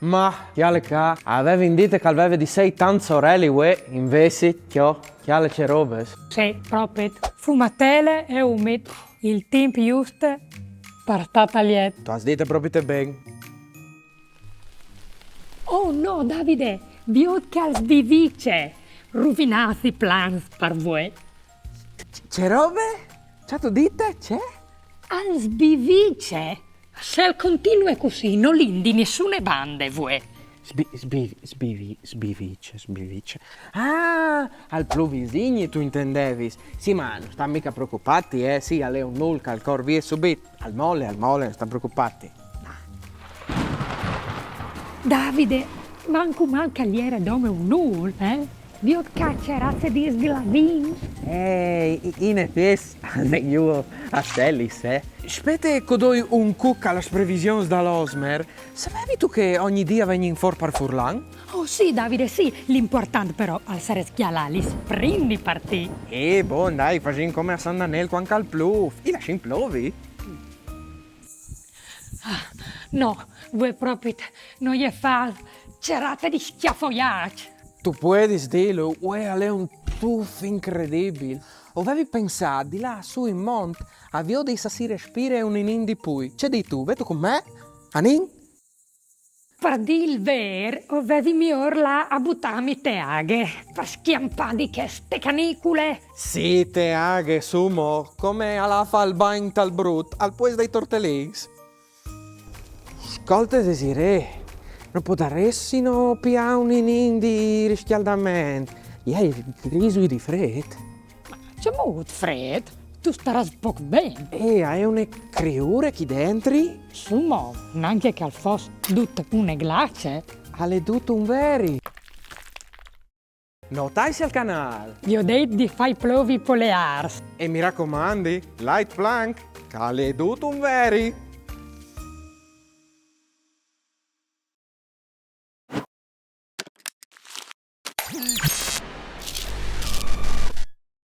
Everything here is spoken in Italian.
Ma, chiale ca, avevi indito che aveva di sei tante sorelle, uè, invece, chiale c'è robe. Sì, proprio. Fumatele e umid. Il tempo giusto per stare lieto. Tu hai detto proprio te bene. Oh no, Davide, vi che al sbivice. Rovinati i plans per voi. C'è robe? C'è tu dite? C'è? Al sbivice. Se continua così, non lindi nessuna bande, voi. Sbivice. Ah, al pluvisigni tu intendevi. Sì, ma non sta mica preoccupati, eh? Sì, alle un null, al cor via subito. Al mole, non sta preoccupati. Davide, manca gli era dome un null, eh? Vi ho caccierato di sglavin. In effetti, io a Stellis, eh? Spete codoi un cuc alle previsioni dall'Osmer. Sapevi tu che ogni dia vengi in for par Furlan? Oh sì, Davide, sì. L'importante però al essere schialali, prendi partì. Buon, dai, facciamo come a San Daniel quando al pluf. I lasci in plovi? No, voi proprio non gli fa cerate di schiaffoiac. Tu puoi dirlo, è un tuffo incredibile. Avevi pensato di là su in mont, avio di si respira un inin di pui. C'è di tu, vedo con me? Anin? Per dir il ver, avevi mi orla a buttarmi te aghe, per schiampare che ste canicule. Sì, te aghe, sumo, come alla fa il bagno tal brut, al pues dei tortellins. Ascolta, Desiree, non potressimo pia un inin di riscaldamento. Ieri, riso di freddo. C'è molto freddo, tu starai poco bene. Hai una criura qui dentro? Sumo, neanche che al fos tutte une glace. Alle tutto un veri. Notaisi al canale. Vi ho detto di fai plovi polears. E mi raccomandi, light plank, alle tutto un veri.